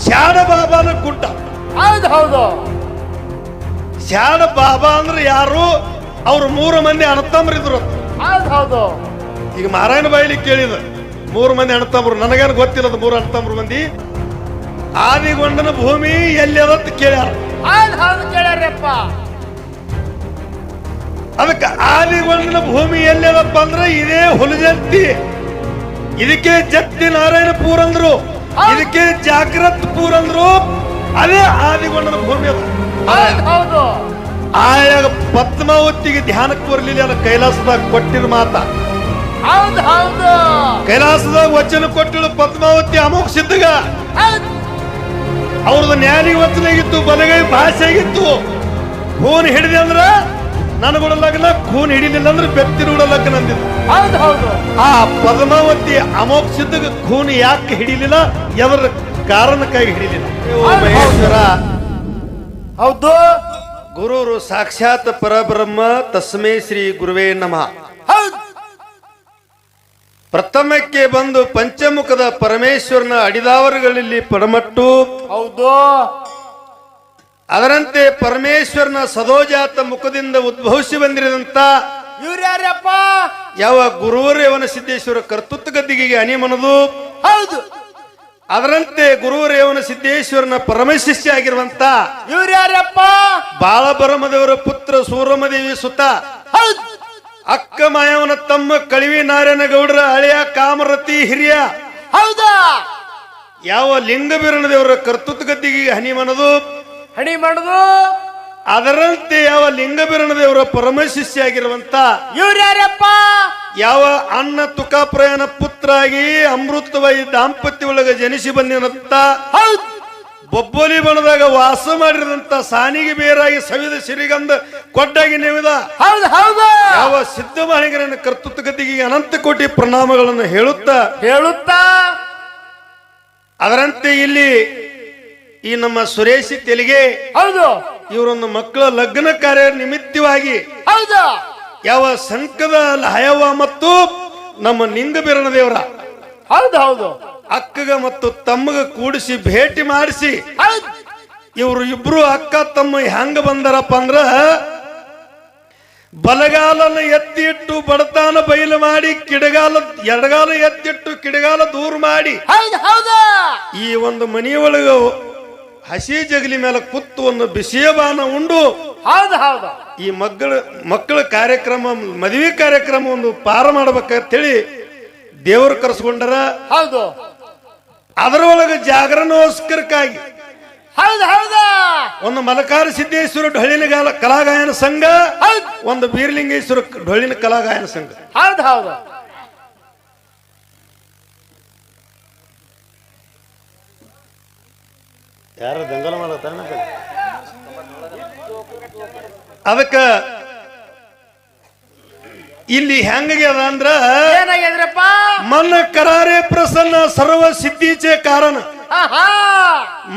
ಶಾಣ ಬಾಬಾನ ಗುಡ್ಡ. ಹೌದು ಹೌದು. ಶಾಣ ಬಾಬಾ ಅಂದ್ರೆ ಯಾರು? ಅವ್ರು 3 ಮಂದಿ ಅಣ್ಣತಮ್ಮರಿದ್ರು. ಹೌದು ಹೌದು. ಈಗ ಮಾರಾಯಣ ಬಾಯಿಲಿ ಕೇಳಿದ 3 ಮಂದಿ ಅಣ್ಣತಮ್ಮರು. ನನಗೇನು ಗೊತ್ತಿಲ್ಲ ಅದು 3 ಅಣ್ಣತಮ್ಮರು ಮಂದಿ. ಆದಿಗೊಂಡನ ಭೂಮಿ ಎಲ್ಲಿ ಅದತ್ತು ಕೇಳ್ಯಾರ. ಹೌದು ಹೌದು ಕೇಳ್ಯಾರಪ್ಪ. ಅದಕ್ಕೆ ಆದಿಗೊಂಡನ ಭೂಮಿ ಎಲ್ಲಿ ಅದಪ್ಪ ಅಂದ್ರೆ ಇದೇ ಹುಲಜಂತಿ. ಇದಕ್ಕೆ ಜತ್ತಿ ನಾರಾಯಣಪುರ ಅಂದ್ರು, ಇದಕ್ಕೆ ಜಾಗ್ರತ್ಪುರ ಅಂದ್ರು. ಅದೇ ಆದಿಗೊಂಡನ ಭೂಮಿ ಅದು. ಹೌದು. ಆಯಾಗ ಪದ್ಮಾವತಿಗೆ ಧ್ಯಾನಕ್ಕೆ ಬರಲಿಲ್ಲ ಅಲ್ಲ, ಕೈಲಾಸದಾಗ ಕೊಟ್ಟಿದ ಮಾತ. ಹೌದು ಹೌದು. ಕೈಲಾಸದಾಗ ವಚನ ಕೊಟ್ಟಿಳು ಪದ್ಮಾವತಿ ಅಮೋಘ ಸಿದ್ಧಗ. ಅವ್ರದ್ದು ನ್ಯಾಲಿ ವಚನ ಆಗಿತ್ತು, ಬಲಗೈ ಭಾಷೆ ಆಗಿತ್ತು. ಖೂನ್ ಹಿಡಿದೆ ಅಂದ್ರ ನನಗುಡ ಲಗ್ನ, ಖೂನ್ ಹಿಡಿಲಿಲ್ಲ ಅಂದ್ರೆ ಬೆತ್ತಿರುಡ ಲಗ್ನ ಅಂದಿದ್ದು. ಹೌದು ಹೌದು. ಆ ಪದ್ಮಾವತಿ ಅಮೋಘ ಸಿದ್ಧಗ ಖೂನ್ ಯಾಕೆ ಹಿಡಿಲಿಲ್ಲ, ಎದರ ಕಾರಣಕ್ಕಾಗಿ ಹಿಡಿಲಿಲ್ಲ. ಮಹೇಶ್ವರ ಹೌದು. ಗುರುರು ಸಾಕ್ಷಾತ್ ಪರಬ್ರಹ್ಮ, ತಸ್ಮೈ ಶ್ರೀ ಗುರುವೇ ನಮಃ. ಹೌದು. ಪ್ರಥಮಕ್ಕೆ ಬಂದು ಪಂಚಮುಖದ ಪರಮೇಶ್ವರನ ಅಡಿದಾವರುಗಳಲ್ಲಿ ಪಡಮಟ್ಟು. ಹೌದು. ಅದರಂತೆ ಪರಮೇಶ್ವರನ ಸದೋಜಾತ ಮುಖದಿಂದ ಉದ್ಭವಿಸಿ ಬಂದಿರದಂತ ಇವ್ರ್ಯಾರಪ್ಪ? ಯಾವ ಗುರುವರೇವನ ಸಿದ್ದೇಶ್ವರ ಕರ್ತೃತ್ವ ಗದ್ದಿಗೆಗೆ ಅನಿಮನದು. ಹೌದು. ಅದರಂತೆ ಗುರುವರೇವನ ಸಿದ್ದೇಶ್ವರನ ಪರಮಶಿಷ್ಯ ಆಗಿರುವಂತ ಇವ್ರ್ಯಾರಪ್ಪ? ಬಾಳಬರಮದೇವರ ಪುತ್ರ ಸೂರಮದೇವಿ ಸುತ ಹೌದು. ಅಕ್ಕ ಮಾಯವನ ತಮ್ಮ ಕಳಿವಿ ನಾರಾಯಣ ಗೌಡರ ಹಳೆಯ ಕಾಮರತಿ ಹಿರಿಯ. ಹೌದಾ? ಯಾವ ಲಿಂಗಬೀರಣ ದೇವರ ಕರ್ತೃತ್ವ ಗದ್ದಿಗೆ ಹನಿಮನದು. ಹಣಿ ಮಾಡುದು. ಅದರಂತೆ ಯಾವ ಲಿಂಗಬೀರಣ ದೇವರ ಪರಮಶಿಷ್ಯ ಆಗಿರುವಂತ ಇವ್ರ್ಯಾರಪ್ಪ? ಯಾವ ಅಣ್ಣ ತುಕಾಪ್ರಯನ ಪುತ್ರಾಗಿ ಅಮೃತವಾಯಿ ದಾಂಪತ್ಯ ಒಳಗ ಜನಿಸಿ ಬಂದಿರಂತ ಹೌದು. ಬೊಬ್ಬೋಲಿ ಬಣದಾಗ ವಾಸ ಮಾಡಿದಂತ ಸಾನಿಗೆ ಬೇರಾಗಿ ಸವಿದ ಸಿರಿಗಂಧ ಕೊಟ್ಟಾಗಿ ನೆವಿದ ಹೌದು ಹೌದು. ಯಾವ ಸಿದ್ಧ ಮಹೇಂದ್ರನ ಕರ್ತೃತ್ವ ಗದ್ದಿಗೆ ಅನಂತ ಕೋಟಿ ಪ್ರಣಾಮಗಳನ್ನು ಹೇಳುತ್ತಾ ಅದರಂತೆ ಇಲ್ಲಿ ಈ ನಮ್ಮ ಸುರೇಶಿ ತೆಲಿಗೆ ಹೌದು ಇವರೊಂದು ಮಕ್ಕಳ ಲಗ್ನ ಕಾರ್ಯ ನಿಮಿತ್ತವಾಗಿ ಹೌದು ಯಾವ ಸಂಕದ ಹಯವ ಮತ್ತು ನಮ್ಮ ಲಿಂಗಬೀರಣ ದೇವರ ಹೌದು ಹೌದು ಅಕ್ಕಗ ಮತ್ತು ತಮ್ಮಗ ಕೂಡಿಸಿ ಭೇಟಿ ಮಾಡಿಸಿ ಇವರು ಇಬ್ರು ಅಕ್ಕ ತಮ್ಮ ಹೆಂಗ ಬಂದಾರಪ್ಪ ಅಂದ್ರ ಬಲಗಾಲನ ಎತ್ತಿ ಇಟ್ಟು ಬಡತಾನ ಬಯಲು ಮಾಡಿ ಎಡಗಾಲ ಎತ್ತಿಟ್ಟು ಕಿಡಗಾಲ ದೂರ ಮಾಡಿ ಈ ಒಂದು ಮನೆಯೊಳಗ ಹಸಿ ಜಗಲಿ ಮೇಲೆ ಕುತ್ತು ಒಂದು ಬಿಸಿಯಬಾನ ಉಂಡು ಈ ಮಕ್ಕಳ ಕಾರ್ಯಕ್ರಮ ಮದುವೆ ಕಾರ್ಯಕ್ರಮ ಒಂದು ಪಾರ ಮಾಡ್ಬೇಕಂತೇಳಿ ದೇವರು ಕರೆಸ್ಕೊಂಡರ. ಹೌದು ಅದರೊಳಗೆ ಜಾಗರಣೋಸ್ಕರಕ್ಕಾಗಿ ಒಂದು ಮಲಕಾರ ಸಿದ್ದೇಶ್ವರ ಢೊಳ್ಳಿನ ಕಲಾಗಾಯನ ಸಂಘ, ಒಂದು ಬೀರಲಿಂಗೇಶ್ವರ ಢೊಳ್ಳಿನ ಕಲಾಗಾಯನ ಸಂಘ. ಹೌದು ಹೌದು ಯಾರು ದಂಗಲ ಮಾಡತ್ತಾರ ಅದಕ್ಕ ಇಲ್ಲಿ ಹೆಂಗಾಗ್ಯದ ಅಂದ್ರ ಏನಾಗ್ಯದ್ರಪ್ಪ? ಮನ್ನ ಕರಾರೆ ಪ್ರಸನ್ನ ಸರ್ವ ಸಿದ್ಧೀಚೆ ಕಾರಣ.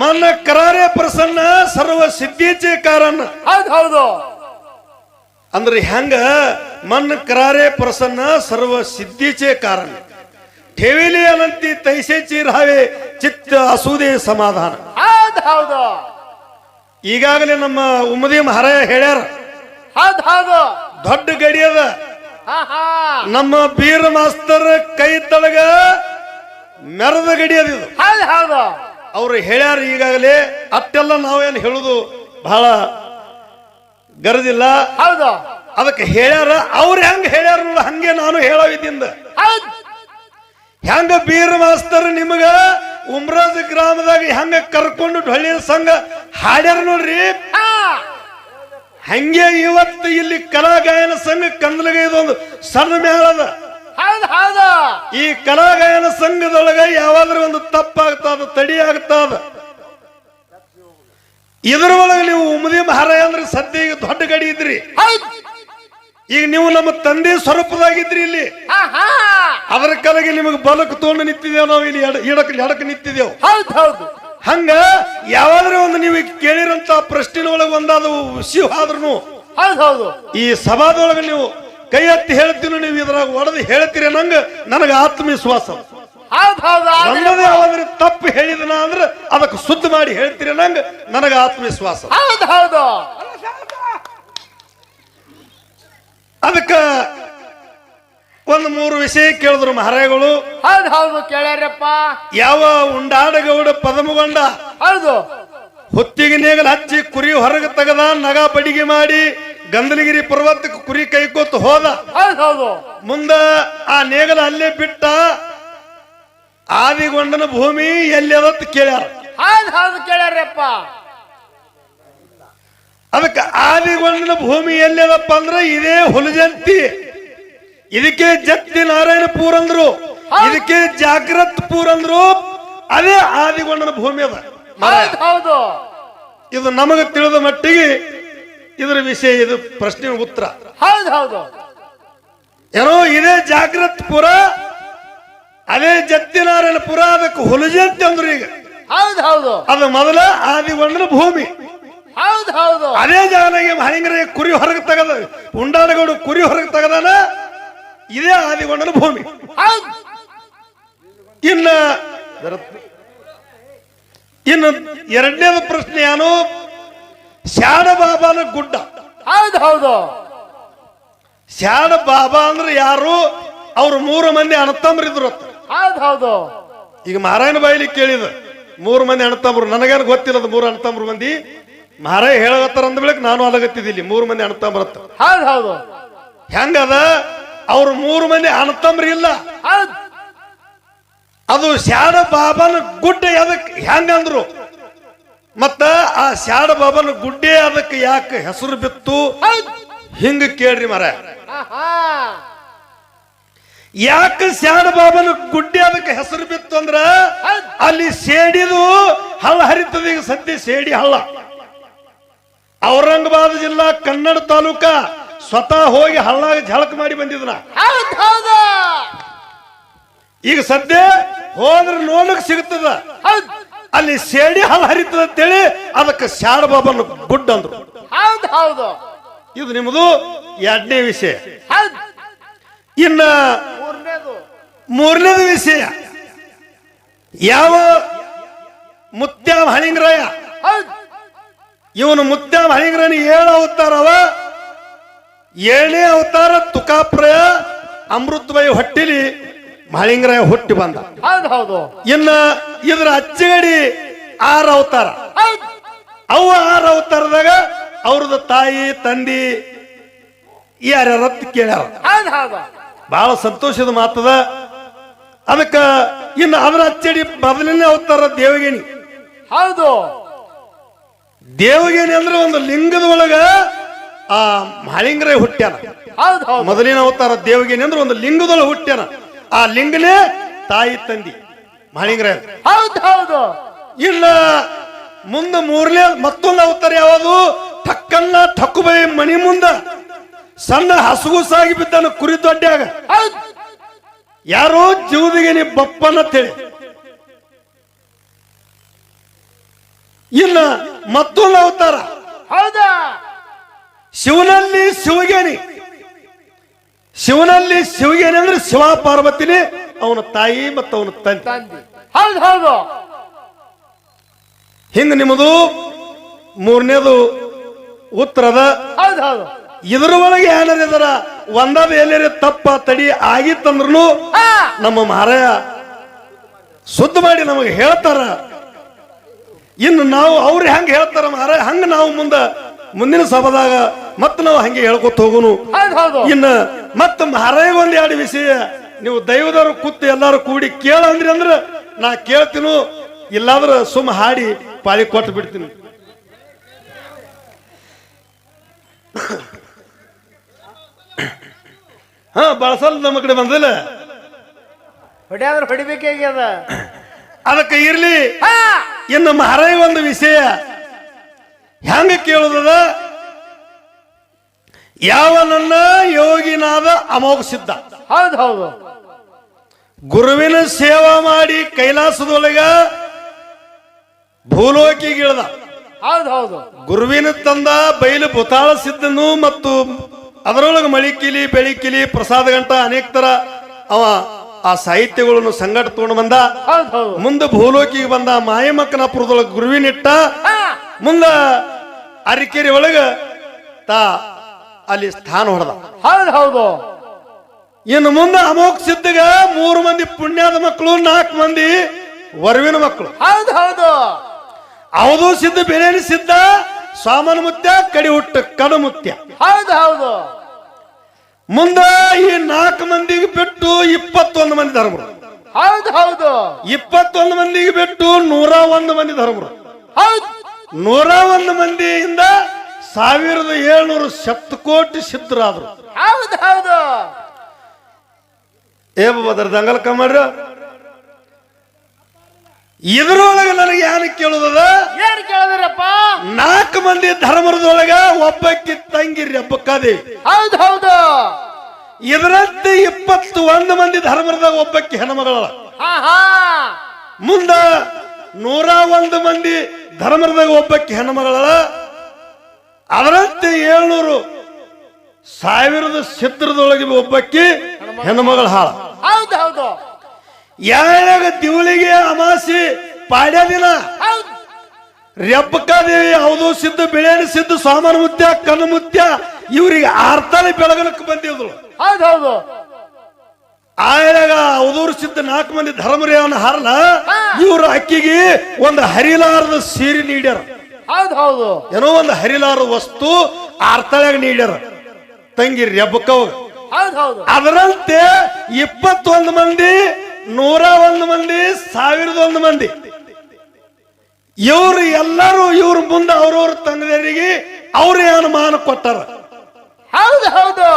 ಮನ್ನ ಕರಾರೆ ಪ್ರಸನ್ನ ಸರ್ವ ಸಿದ್ಧೀಚೆ ಕಾರಣ. ಹೌದು ಹೌದು ಅಂದ್ರೆ ಹೆಂಗ ಮನ್ನ ಕರಾರೆ ಪ್ರಸನ್ನ ಸರ್ವ ಸಿದ್ಧೀಚೆ ಕಾರಣ. ठेविली अनंती तैसेची राहावे चित्त असुदे समाधान. ಹೌದು ಹೌದು ಈಗಾಗಲೇ ನಮ್ಮ ಉಮ್ಮದಿ ಮಹಾರಾಯ ಹೇಳ್ಯಾರ. ಹೌದು ಹೌದು ದೊಡ್ಡ ಗಡಿ ಅದ. ನಮ್ಮ ಬೀರ ಮಾಸ್ತರ್ ಕೈ ತಳಗ ಮೆರದ ಗಡಿ ಅದ. ಹೌದು ಹೌದು ಅವ್ರು ಹೇಳ್ಯಾರ ಈಗಾಗಲೇ. ಅಷ್ಟೆಲ್ಲ ನಾವೇನು ಹೇಳುದು ಬಹಳ ಗರಜಿಲ್ಲ. ಹೌದು ಅದಕ್ಕೆ ಹೇಳ್ಯಾರ. ಅವ್ರು ಹೆಂಗ ಹೇಳ್ಯಾರ ಹಂಗೆ ನಾನು ಹೇಳವಿದ್ದಿಂದ. ಹೆಂಗ ಬೀರ ಮಾಸ್ತರ್ ನಿಮಗ ಉಮ್ರಾಜ್ ಗ್ರಾಮದಾಗ ಹೆಂಗ ಕರ್ಕೊಂಡು ಢೊಳ್ಳಿನ ಸಂಘ ಹಾಡ್ಯಾರ ನೋಡ್ರಿ, ಹಂಗೆ ಇವತ್ತು ಇಲ್ಲಿ ಕಲಾಗಾಯನ ಸಂಘ ಕಂದಲಗ ಇದೊಂದು ಸಣ್ಣ ಮೇಳದ. ಈ ಕಲಾಗಾಯನ ಸಂಘದೊಳಗ ಯಾವಾದ್ರೂ ಒಂದು ತಪ್ಪಾಗ್ತದ, ತಡಿ ಆಗ್ತದ. ಇದ್ರ ಒಳಗೆ ನೀವು ಉಮ್ಮದಿ ಮಹಾರಾಯ ಅಂದ್ರೆ ಸದ್ಯ ಈಗ ದೊಡ್ಡ ಗಡಿ ಇದ್ರಿ. ಈಗ ನೀವು ನಮ್ಮ ತಂದೆ ಸ್ವರೂಪದಾಗಿದ್ರಿ ಇಲ್ಲಿ. ಅದರ ಕಲೆಗೆ ನಿಮಗೆ ಬಲಕ್ಕೆ ತಗೊಂಡು ನಿಂತಿದ್ದೇವೆ, ನಾವು ಇಲ್ಲಿ ಎಡಕ್ಕೆ ನಿಂತಿದ್ದೇವೆ. ಹಂಗ ಯಾವಾದ್ರೂ ಒಂದು ನೀವು ಕೇಳಿರಂತ ಪ್ರಶ್ನೆ ಒಳಗೆ ಒಂದಾದ ವಿಷಯ ಆದ್ರೂ ಈ ಸಭಾದೊಳಗೆ ನೀವು ಕೈ ಎತ್ತಿ ಹೇಳ್ತೀವಿ, ನೀವು ಇದ್ರಾಗ ಒಡೆದು ಹೇಳ್ತೀರಿ ನಂಗ ನನಗೆ ಆತ್ಮವಿಶ್ವಾಸ. ಹೌದ್ ಹೌದು ಒಂದದೇ ಯಾವಾದ್ರೆ ತಪ್ಪು ಹೇಳಿದನ ಅಂದ್ರೆ ಅದಕ್ಕೆ ಶುದ್ಧ ಮಾಡಿ ಹೇಳ್ತೀರಿ ನಂಗೆ ನನಗೆ ಆತ್ಮವಿಶ್ವಾಸ. ಹೌದ್ ಹೌದು ಅದಕ್ಕ ಒಂದು 3 ವಿಷಯ ಕೇಳಿದ್ರು ಮಹಾರಾಜಗಳು. ಹೌದ್ ಹೌದು ಕೇಳ್ಯಾರಪ್ಪ. ಯಾವ ಉಂಡಾಡಗೌಡ ಪದಮಗೊಂಡ ಹೌದು ಹೊತ್ತಿಗೆ ನೇಗಲ್ ಹಚ್ಚಿ ಕುರಿ ಹೊರಗೆ ತೆಗದ, ನಗ ಬಡಿಗೆ ಮಾಡಿ ಗಂಧಲಗಿರಿ ಪರ್ವತಕ್ಕೆ ಕುರಿ ಕೈಕೋತ್ ಹೋದ. ಹೌದ್ ಹೌದು ಮುಂದ ಆ ನೇಗಲ ಅಲ್ಲೇ ಬಿಟ್ಟ. ಆದಿಗೊಂಡನ ಭೂಮಿ ಎಲ್ಲಿ ಅದತ್ ಕೇಳ್ಯಾರ. ಹೌದ್ ಹೌದು ಕೇಳ್ಯಾರಪ್ಪ. ಅದಕ್ಕೆ ಆದಿಗೊಂಡನ ಭೂಮಿ ಎಲ್ಲಿ ಅದಪ್ಪ ಅಂದ್ರೆ ಇದೇ ಹುಲಜಂತಿ. ಇದಕ್ಕೆ ಜತ್ತಿ ನಾರಾಯಣಪುರ ಅಂದ್ರು, ಇದಕ್ಕೆ ಜಾಗ್ರತ್ಪುರ್ ಅಂದ್ರು. ಅದೇ ಆದಿಗೊಂಡನ ಭೂಮಿ ಅದ. ಹೌದ್ ಹೌದು ಇದು ನಮಗೆ ತಿಳಿದ ಮಟ್ಟಿಗೆ ಇದರ ವಿಷಯ, ಇದು ಪ್ರಶ್ನೆ ಉತ್ತರ. ಹೌದ್ ಹೌದು ಏನೋ ಇದೇ ಜಾಗ್ರತ್ಪುರ, ಅದೇ ಜತ್ತಿನಾರಾಯಣಪುರ, ಅದಕ್ಕೆ ಹುಲಜಂತಿ ಅಂದ್ರು. ಈಗ ಹೌದ್ ಹೌದು ಅದು ಮೊದಲ ಆದಿಗೊಂಡನ ಭೂಮಿ. ಹೌದ್ ಹೌದು ಅದೇ ಜಾಗನಾಗೆ ಮಹಲಿಂಗರ ಕುರಿ ಹೊರಗೆ ತೆಗದ, ಉಂಡಾಡಗೌಡ ಕುರಿ ಹೊರಗೆ ತೆಗದಾನ. ಇದೇ ಆದಿಗೊಂಡನ ಭೂಮಿ. ಹೌದ್ ಇನ್ನು ಎರಡನೇದು ಪ್ರಶ್ನೆ ಏನು? ಶಾಣ ಬಾಬಾನ ಗುಡ್ಡ. ಹೌದ್ ಹೌದು ಶಾಣ ಬಾಬಾ ಅಂದ್ರೆ ಯಾರು? ಅವ್ರು 3 ಮಂದಿ ಅಣ್ಣತಮ್ಮರಿದ್ರು. ಹೌದ್ ಹೌದು ಈಗ ಮಾರಾಯಣ ಬಾಯಿಲಿ ಕೇಳಿದ 3 ಮಂದಿ ಅಣ್ಣತಮ್ಮರು. ನನಗೇನು ಗೊತ್ತಿಲ್ಲ ಅದು 3 ಅಣ್ಣತಮ್ಮರು ಮಂದಿ. ಮಾರಾಯ ಹೇಳಗತ್ತಾರ ಅಂದ ಬೆಳಕ್ ನಾನು ಅಲಗತ್ತಿದ್ದಿಲ್ಲಿ 3 ಮಂದಿ ಅಣ್ಣತಮ್ಮರತ್ತ. ಹೌದ್ ಹೌದು ಹೆಂಗದ? ಅವ್ರು 3 ಮಂದಿ ಅಣ್ಣತಮ್ಮರು ಇಲ್ಲ. ಹೌದ್ ಅದು ಶಾಣ ಬಾಬಾನ ಗುಡ್ಡ. ಅದಕ್ಕೆ ಹೆಂಗಂದ್ರು ಮತ್ತ ಆ ಶಾಣ ಬಾಬಾನ ಗುಡ್ಡೆ ಅದಕ್ಕೆ ಯಾಕೆ ಹೆಸರು ಬಿತ್ತು ಹಿಂಗ ಕೇಳ್ರಿ ಮರ. ಯಾಕೆ ಶಾಣ ಬಾಬಾನ ಗುಡ್ಡೆ ಅದಕ್ಕೆ ಹೆಸರು ಬಿತ್ತು ಅಂದ್ರ ಅಲ್ಲಿ ಸೇಡಿದು ಹಳ್ಳ ಹರಿತದ. ಈಗ ಸದ್ಯ ಸೇಡಿ ಹಳ್ಳ. ಔರಂಗಾಬಾದ್ ಜಿಲ್ಲಾ ಕನ್ನಡ ತಾಲೂಕ ಸ್ವತಃ ಹೋಗಿ ಹಳ್ಳಾಗ ಝಳಕ್ ಮಾಡಿ ಬಂದಿದ್ನ. ಈಗ ಸದ್ಯ ಹೋದ್ರೆ ನೋಡಕ್ ಸಿಗುತ್ತದ. ಅಲ್ಲಿ ಸೇಡಿ ಹಳ್ಳ ಹರಿತದ ಅಂತೇಳಿ ಅದಕ್ಕೆ ಶಾಣ ಬಾಬಾನ ಗುಡ್ಡ ಅಂದ್ರು. ಹೌದ್ ಹೌದು ಇದು ನಿಮ್ಮದು ಎರಡನೇ ವಿಷಯ. ಹೌದ್ ಇನ್ನ ಮೂರನೇದು ವಿಷಯ ಯಾವ? ಮುತ್ಯ ಮಹಲಿಂಗರಾಯ. ಹೌದ್ ಇವನು ಮುತ್ಯ ಮಹಲಿಂಗರಾಯನ 7 ಅವತಾರವ. 7ನೇ ಅವತಾರ ತುಕಾಪ್ರಯ ಅಮೃತಮಯ ಹೊಟ್ಟಿಲಿ ಮಹಲಿಂಗರಾಯ ಹುಟ್ಟಿ ಬಂದ. ಹೌದ್ ಹೌದು ಇನ್ನ ಇದ್ರ ಅಚ್ಚಗಡಿ 6 ಅವತಾರ. ಹೌದ್ ಅವು 6 ಅವತಾರದಾಗ ಅವ್ರದ ತಾಯಿ ತಂದಿ ಯಾರ್ಯಾರತ್ ಕೇಳ್ಯಾರ. ಹೌದ್ ಹೌದು ಬಹಳ ಸಂತೋಷದ ಮಾತದ. ಅದಕ್ಕ ಇನ್ನು ಅದರ ಅಚ್ಚಡಿ ಮೊದಲನೇ ಅವತಾರ ದೇವಗೇಣಿ. ಹೌದು ದೇವಗೇಣಿ ಅಂದ್ರೆ ಒಂದು ಲಿಂಗದ ಒಳಗ ಆ ಮಹಲಿಂಗರಾಯ ಹುಟ್ಟ್ಯಾನ. ಹೌದ್ ಹೌದು ಮೊದಲಿನ ಅವತಾರ ದೇವಗೇಣಿ ಅಂದ್ರೆ ಒಂದು ಲಿಂಗದೊಳಗೆ ಹುಟ್ಟ್ಯಾನ. ಆ ಲಿಂಗನೇ ತಾಯಿ ತಂದಿ ಮಹಲಿಂಗರಾಯ. ಹೌದ್ ಹೌದು ಇಲ್ಲ ಮುಂದೆ ಮೂರನೇ ಮತ್ತೊಂದು ಅವತಾರ ಯಾವುದು? ಟಕ್ಕನ್ನ ಟಕ್ಕುಬೈ ಮಣಿ ಮುಂದ ಸಣ್ಣ ಹಸುಗುಸಾಗಿ ಬಿದ್ದಾನ ಕುರಿ ದೊಡ್ಡ್ಯಾಗ. ಹೌದ್ ಯಾರೋ ಜೀವದಿಗೆ ಬಪ್ಪನ ತಿಳಿ. ಇನ್ನ ಮತ್ತೊಂದು ಅವತಾರ ಹೌದಾ? ಶಿವನಲ್ಲಿ ಶಿವಗೇಣಿ. ಶಿವನಲ್ಲಿ ಶಿವಗೇಣಿ ಅಂದ್ರೆ ಶಿವ ಪಾರ್ವತಿನಿ ಅವನ ತಾಯಿ ಮತ್ತು ಅವನ ತಂದೆ. ತಂದಿ. ಹೌದ್ ಹೌದು ಹಿಂಗ ನಿಮ್ಮದು ಮೂರನೇದು ಉತ್ತರದ. ಹೌದ್ ಹೌದು ಇದರ ಒಳಗೆ ಏನಾರ ಇದರ ಒಂದಾದ ಎಲ್ಲರ ತಪ್ಪ ತಡಿ ಆಗಿತ್ತಂದ್ರು ನಮ್ಮ ಮಹಾರಾಯ ಶುದ್ಧ ಮಾಡಿ ನಮಗೆ ಹೇಳ್ತಾರ. ಇನ್ನು ನಾವು ಅವ್ರು ಹೆಂಗ ಹೇಳ್ತಾರ ಮಹಾರಾಯ ಹಂಗ ನಾವು ಮುಂದಿನ ಸಭಾದಾಗ ಮತ್ತೆ ನಾವು ಹಂಗೆ ಹೇಳ್ಕೊತ ಹೋಗುನು. ಹೌದ್ ಹೌದು ಇನ್ನ ಮತ್ತ ಮಹಾರಾಯ ಒಂದ್ 2 ವಿಷಯ ನೀವು ದೈವದವರು ಕೂತು ಎಲ್ಲಾರು ಕೂಡಿ ಕೇಳ ಅಂದ್ರಿ ಅಂದ್ರ ನಾ ಕೇಳ್ತೀನು, ಇಲ್ಲಾಂದ್ರ ಸುಮ್ಮ ಹಾಡಿ ಪಾಳಿ ಕೊಟ್ಟು ಬಿಡ್ತೀನಿ. ಹಾ ಬಳಸಲ್ ನಮ್ಮ ಕಡೆ ಬಂದಿಲ್ಲ, ಹೊಡ್ಯಾದ್ರ ಹೊಡಿಬೇಕಾಗ್ಯದ. ಅದಕ್ಕೆ ಇರ್ಲಿ. ಇನ್ನು ಮಹಾರಾಯ ಒಂದು ವಿಷಯ ಹೆಂಗ ಕೇಳುದದ? ಯಾವನನ್ನ ಯೋಗಿನಾದ ಅಮೋಘ ಸಿದ್ಧ. ಹೌದ್ ಹೌದು ಗುರುವಿನ ಸೇವಾ ಮಾಡಿ ಕೈಲಾಸದೊಳಗ ಭೂಲೋಕಿಗಿಳ್ದ. ಹೌದ್ ಹೌದು ಗುರುವಿನ ತಂದ ಬಯಲು ಭೂತಾಳ ಸಿದ್ಧನು ಮತ್ತು ಅದರೊಳಗೆ ಮಳಿಕಿಲಿ ಬೆಳಿಕಿಲಿ ಪ್ರಸಾದ ಗಂಟ ಅನೇಕ ತರ ಅವ ಆ ಸಾಹಿತ್ಯಗಳನ್ನು ಸಂಗಟ ತಗೊಂಡು ಬಂದ. ಹೌದ್ ಹೌದು. ಮುಂದೆ ಭೂಲೋಕಿಗೆ ಬಂದ. ಮಾಯಮಕ್ಕನಪುರದೊಳಗೆ ಗುರುವಿನಿಟ್ಟ. ಮುಂದ ಅರಿಕೆರೆ ಒಳಗ ತಾ ಅಲ್ಲಿ ಸ್ಥಾನ ಹೊಡೆದ. ಹೌದ್ ಹೌದು. ಇನ್ನು ಮುಂದೆ ಅಮೋಘ ಸಿದ್ಧಗ 3 ಮಂದಿ ಪುಣ್ಯದ ಮಕ್ಕಳು, 4 ಮಂದಿ ವರವಿನ ಮಕ್ಕಳು. ಹೌದ್ ಹೌದು. ಅವಧೂ ಸಿದ್ಧ, ಬೇರೇನಿ ಸಿದ್ಧ, ಸಾಮಾನ ಮುತ್ಯ, ಕಡಿ ಹುಟ್ಟ ಕಡಮುತ್ಯ. ಹೌದ್ ಹೌದು. ಮುಂದ ಈ 4 ಮಂದಿಗೆ ಬಿಟ್ಟು 21 ಮಂದಿ ಧರ್ಮರು. ಹೌದ್ ಹೌದು. 21 ಮಂದಿಗೆ ಬಿಟ್ಟು 101 ಮಂದಿ ಧರ್ಮರು. ಹೌದ್. 101 ಮಂದಿಯಿಂದ 1700 ಶತಕೋಟಿ ಸಿದ್ಧರಾದ್ರು. ಹೌದ್ ಹೌದು. ಬದರ ದಂಗಲ್ ಕಮಾಡ್ರ. ಇದ್ರೊಳಗೆ ನನಗೆ ಏನು ಕೇಳುದದ? ಏನ್ ಕೇಳಿದ್ರಪ್ಪ? 4 ಮಂದಿ ಧರ್ಮರದೊಳಗ ಒಬ್ಬಕ್ಕಿ ತಂಗಿ ರೆಬ್ಬಕ್ಕಾದೇವಿ. ಹೌದ್ ಹೌದು. ಇದರಂತೆ 21 ಮಂದಿ ಧರ್ಮರದಾಗ ಒಬ್ಬಕ್ಕಿ ಹೆಣ್ಮಗಳ. ಹಾ ಹಾ. ಮುಂದ 101 ಮಂದಿ ಧರ್ಮರದಾಗ ಒಬ್ಬಕ್ಕಿ ಹೆಣ್ಮಗಳ. ಅದರಂತೆ 700,000 ಸಿದ್ಧರದೊಳಗೆ ಒಬ್ಬಕ್ಕಿ ಹೆಣ್ಮಗಳ ಹಾಳ. ಹೌದ್ ಹೌದು. ಯಾವಾಗ ದಿವಳಿಗೆ ಅಮಾಸಿ ಪಾಡ್ಯ ದಿನ ಹೌದ್. ರೆಬ್ಬಕ್ಕಾದೇವಿ ಅವಧೂ ಸಿದ್ಧ, ಬಿಳೇನಿ ಸಿದ್ಧ, ಸಾಮಾನ ಮುತ್ಯ, ಕಣ್ಣು ಮುತ್ಯ ಇವ್ರಿಗೆ ಆರ್ತಾಳೆ ಬೆಳಗಲಕ್ಕೆ ಬಂದಿದ್ರು. ಹೌದ್ ಹೌದು. ಆಯಾಗ ಅವಧೂರು ಸಿದ್ಧ 4 ಮಂದಿ ಧರ್ಮರೇವನ ಹಾರಲ ಇವ್ರ ಅಕ್ಕಿಗೆ ಒಂದು ಹರಿಲಾರದ ಸೀರೆ ನೀಡ್ಯಾರ. ಹೌದ್ ಹೌದು. ಏನೋ ಒಂದು ಹರಿಲಾರದ ವಸ್ತು ಆರ್ತಾಳ್ಯಾಗ ನೀಡ್ಯಾರ ತಂಗಿ ರೆಬ್ಬಕ್ಕವ. ಹೌದ್ ಹೌದು. ಅದರಂತೆ 21 ಮಂದಿ, 101 ಮಂದಿ, 1001 ಮಂದಿ ಇವ್ರು ಎಲ್ಲರೂ ಇವ್ರ ಮುಂದೆ ಅವ್ರವ್ರ ತಂದೆಯರಿಗೆ ಅವ್ರ ಏನು ಮಾನ ಕೊಟ್ಟಾರ. ಹೌದ್ ಹೌದು.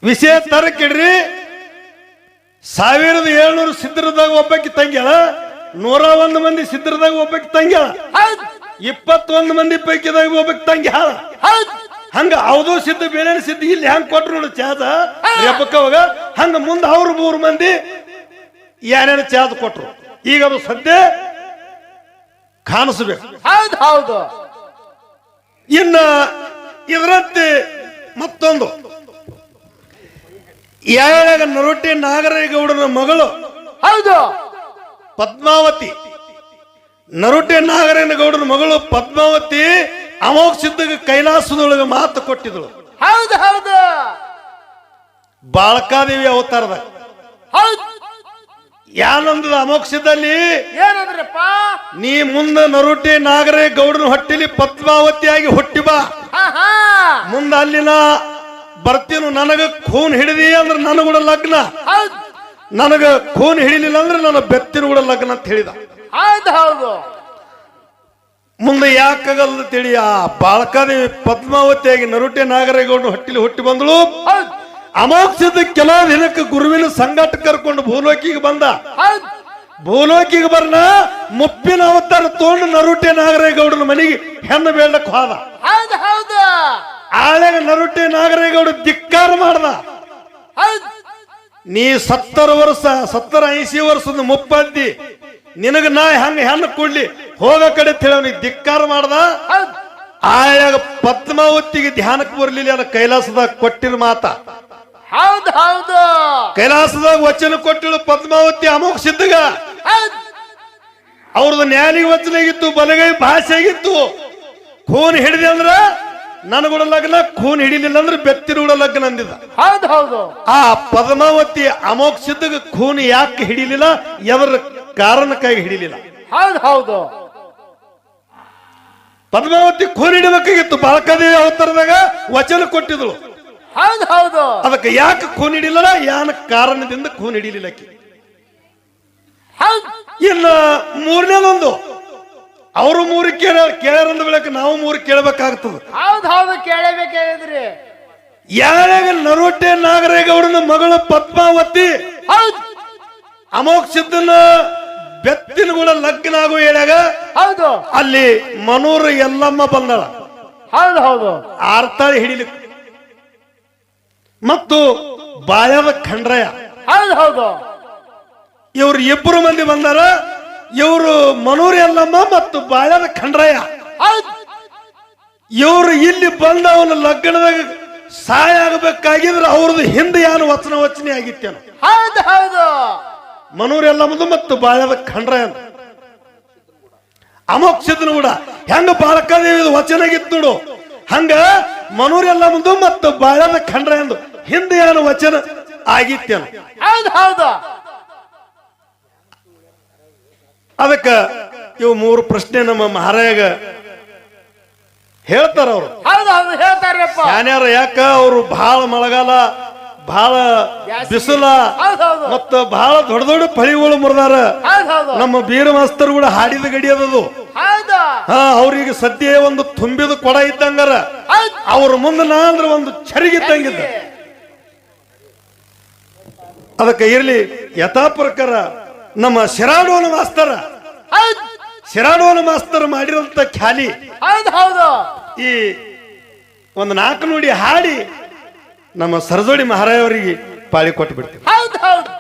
ವಿಷಯ ತರಕಿಡ್ರಿ. 1700 ಸಿದ್ಧರದಾಗ ಒಬ್ಬಕ್ಕೆ ತಂಗ್ಯಾಳ, 101 ಮಂದಿ ಸಿದ್ಧರದಾಗ ಒಬ್ಬಕ್ಕೆ ತಂಗ್ಯಾಳ, 21 ಮಂದಿ ಪೈಕಿದಾಗ ಒಬ್ಬಕ್ಕೆ ತಂಗ್ಯಾಳ. ಹಂಗ ಅವಧೂ ಸಿದ್ಧ, ಬೇರೇನ ಸಿದ್ಧ ಇಲ್ಲಿ ಹೆಂಗ್ ಕೊಟ್ರು ನೋಡು ಚಾದ ರೆಬ್ಬಕ್ಕವಾಗ. ಹಂಗ ಮುಂದೆ ಅವ್ರು 3 ಮಂದಿ ಏನೇನು ಚಾದ ಕೊಟ್ರು. ಈಗ ಅದು ಸದ್ಯ ಕಾಣಿಸ್ಬೇಕು. ಹೌದ್ ಹೌದು. ಇನ್ನ ಇದರಂತೆ ಮತ್ತೊಂದು ಯಾವಾಗ ನರೊಟ್ಟಿ ನಾಗರೇಗೌಡನ ಮಗಳು ಹೌದು ಪದ್ಮಾವತಿ. ನರೊಟ್ಟಿ ನಾಗರೇಗೌಡನ ಮಗಳು ಪದ್ಮಾವತಿ ಅಮೋಘ ಸಿದ್ಧಗೆ ಕೈಲಾಸದೊಳಗೆ ಮಾತು ಕೊಟ್ಟಿದಳು. ಹೌದು ಹೌದು. ಬಾಳಕಾದೇವಿ ಅವತಾರದ ಹೌದು. ಯಾನಂದದ ಅಮೋಘ ಸಿದ್ಧಲ್ಲಿ ಏನಂದ್ರಪ್ಪ? ನೀ ಮುಂದೆ ನರೊಟ್ಟಿ ನಾಗರೇಗೌಡನ ಹೊಟ್ಟಿಲಿ ಪದ್ಮಾವತಿಯಾಗಿ ಹುಟ್ಟಿ ಬಾ. ಮುಂದೆ ಅಲ್ಲಿನ ಬರ್ತೀನು. ನನಗ ಖೂನ್ ಹಿಡಿದಿ ಅಂದ್ರೆ ನನ್ನ ಕೂಡ ಲಗ್ನ, ನನಗ ಖೂನ್ ಹಿಡಿಲಿಲ್ಲ ಅಂದ್ರೆ ನನ್ನ ಬೆತ್ತಿನ ಕೂಡ ಲಗ್ನ ಅಂತ ಹೇಳಿದ. ಹೌದು ಹೌದು. ಮುಂದೆ ಯಾಕಾಗಲ್ಲ ತಿಳಿ ಆ ಬಾಳಕಾದೇವಿ ಪದ್ಮಾವತಿಯಾಗಿ ನರೊಟ್ಟಿ ನಾಗರೇಗೌಡನ ಹೊಟ್ಟಿಲಿ ಹುಟ್ಟಿ ಬಂದಳು. ಅಮೋಘ ಸಿದ್ಧ ಕೆಲವು ದಿನಕ್ಕೆ ಗುರುವಿನ ಸಂಗಾಟ ಕರ್ಕೊಂಡು ಭೂಲೋಕಿಗೆ ಬಂದ. ಭೂಲೋಕಿಗೆ ಬರ್ನ ಮುಪ್ಪಿನ ಅವತಾರ ತಗೊಂಡು ನರೊಟ್ಟಿ ನಾಗರೇಗೌಡನ ಮನೆಗೆ ಹೆಣ್ಣು ಬೇಡಕ್ಕೆ ಹೋದ. ಹೌದು ಹೌದು. ಆಳೆಗ ನರೊಟ್ಟಿ ನಾಗರೇಗೌಡ ಧಿಕ್ಕಾರ ಮಾಡ್ದ. ನೀ 70 ವರ್ಷ 70-80 ವರ್ಷದ ಮುಪ್ಪದ್ದಿ, ನಿನಗ ನಾ ಹೆಂಗ ಹೆಣ್ಣು ಕೊಡ್ಲಿ ಹೋಗ ಕಡೆ ಹೇಳಿ ಧಿಕ್ಕಾರ ಮಾಡ್ದ. ಆಯಾಗ ಪದ್ಮಾವತಿಗೆ ಧ್ಯಾನಕ್ಕೆ ಬರ್ಲಿಲ್ಲ. ಅನ್ನ ಕೈಲಾಸದಾಗ ಕೊಟ್ಟಿರ ಮಾತ. ಹೌದು ಹೌದು. ಕೈಲಾಸದಾಗ ವಚನ ಕೊಟ್ಟಿಳು ಪದ್ಮಾವತಿ ಅಮೋಘ ಸಿದ್ಧಗ. ಅವ್ರದ್ದು ನ್ಯಾಲಿಗೆ ವಚನ ಆಗಿತ್ತು, ಬಲಗೈ ಭಾಷೆ ಆಗಿತ್ತು. ಖೂನ್ ಹಿಡಿದೆ ಅಂದ್ರ ನನಗೂಡ ಲಗ್ನ, ಖೂನ್ ಹಿಡಿಲಿಲ್ಲ ಅಂದ್ರೆ ಬೆತ್ತಿನೂಡ ಲಗ್ನ ಅಂದಿದ್ದ. ಹೌದು ಹೌದು. ಆ ಪದ್ಮಾವತಿ ಅಮೋಘ ಸಿದ್ಧಗ ಖೂನ್ ಯಾಕೆ ಹಿಡಿಲಿಲ್ಲ, ಎದರ ಕಾರಣಕ್ಕಾಗಿ ಹಿಡಿಲಿಲ್ಲ. ಹೌದು ಹೌದು. ಪದ್ಮಾವತಿ ಖೂನ್ ಹಿಡಿಬೇಕಾಗಿತ್ತು. ಬಾಳಕಾದೇವಿ ಅವತಾರದಾಗ ವಚನ ಕೊಟ್ಟಿದ್ರು. ಹೌದು ಹೌದು. ಅದಕ್ಕೆ ಯಾಕೆ ಖೂನ್ ಹಿಡಿಲಿಲ್ಲ, ಯಾನ ಕಾರಣದಿಂದ ಖೂನ್ ಹಿಡಿಲಿಲ್ಲ. ಇನ್ನ 3ನೇದೊಂದು ಅವರು 3 ಕೇಳರಂದ ಬೆಳಕ ನಾವು 3 ಕೇಳಬೇಕಾಗ್ತದೆ. ಹೌದು ಹೌದು. ಕೇಳಬೇಕಾಗಿದ್ರಿ. ಯಾರ್ಯಾಗ ನರೊಟ್ಟಿ ನಾಗರೇಗೌಡನ ಮಗಳು ಪದ್ಮಾವತಿ ಅಮೋಘ ಸಿದ್ಧನ ಬೆತ್ತಿನ ಕೂಡ ಲಗ್ನ ಆಗೋ ಹೇಳ್ಯಾಗ ಹೌದು ಅಲ್ಲಿ ಮನೂರು ಎಲ್ಲಮ್ಮ ಬಂದಳ. ಹೌದು ಹೌದು. ಆರ್ತಾಳಿ ಹಿಡಿಲಿಕ್ಕೆ ಮತ್ತು ಬಾಯದ ಖಂಡ್ರಯ. ಹೌದು ಹೌದು. ಇವ್ರು 2 ಮಂದಿ ಬಂದಾರ. ಇವರು ಮನೂರು ಎಲ್ಲಮ್ಮ ಮತ್ತು ಬಾಯದ ಖಂಡ್ರಯ. ಇವರು ಇಲ್ಲಿ ಬಂದ ಅವನ ಲಗ್ನದಾಗ ಸಹಾಯ ಆಗಬೇಕಾಗಿದ್ರೆ ಅವ್ರದ್ದು ಹಿಂದೆ ಏನು ವಚನೆ ಆಗಿತ್ತೇನು ಹೌದು ಹೌದು ಮನೂರೆಲ್ಲ ಮುಂದೆ ಮತ್ತು ಬಾಳದ ಖಂಡ್ರ ಅಂತ ಅಮೋಕ್ಷದನು ಕೂಡ ಹೆಂಗ ಬಾಳಕದೇವಿ ವಚನ ಆಗಿತ್ತು ನೋಡು ಹಂಗ ಮನೂರೆಲ್ಲ ಮುಂದೆ ಮತ್ತು ಬಾಳದ ಖಂಡ್ರ ಎಂದು ಹಿಂದೆ ಏನು ವಚನ ಆಗಿತ್ತೇನು ಹೌದು ಹೌದು ಅದಕ್ಕ ಇವು 3 ಪ್ರಶ್ನೆ ನಮ್ಮ ಮಹಾರಾಜ ಹೇಳ್ತಾರ ಅವ್ರು ಹೌದು ಹೌದು ಹೇಳ್ತಾರಪ್ಪ ಶಾನ್ಯಾರ ಯಾಕ ಅವ್ರು ಬಹಳ ಮಳೆಗಾಲ ಬಹಳ ಬಿಸಿಲ ಹೌದು ಹೌದು ಮತ್ತ ಬಹಳ ದೊಡ್ಡ ದೊಡ್ಡ ಫಳಿಗಳು ಮುರಿದಾರ ಹೌದು ಹೌದು ನಮ್ಮ ಬೀರ ಮಾಸ್ತರ್ ಕೂಡ ಹಾಡಿದ ಗಡಿ ಅದದು ಹೌದು ಅವ್ರಿಗೆ ಸದ್ಯ ಒಂದು ತುಂಬಿದ ಕೊಡ ಇದ್ದಂಗಾರ ಹೌದು ಅವ್ರ ಮುಂದೆ ನಾ ಅಂದ್ರೆ ಒಂದು ಚರಿಗಿದ್ದಂಗಿದ್ದ ಅದಕ್ಕೆ ಇರ್ಲಿ ಯಥಾ ಪ್ರಕಾರ ನಮ್ಮ ಶಿರಾಡೋನ ಮಾಸ್ತರ ಹೌದು ಶಿರಾಡೋನ ಮಾಸ್ತರ್ ಮಾಡಿರಂತ ಖ್ಯಾಲಿ ಹೌದು ಹೌದು ಈ ಒಂದು 4 ನುಡಿ ಹಾಡಿ ನಮ್ಮ ಸರಜೋಡಿ ಮಹಾರಾಜ್ ಅವರಿಗೆ ಪಾಳಿ ಕೊಟ್ಟು ಬಿಡ್ತೀವಿ ಹೌದು ಹೌದು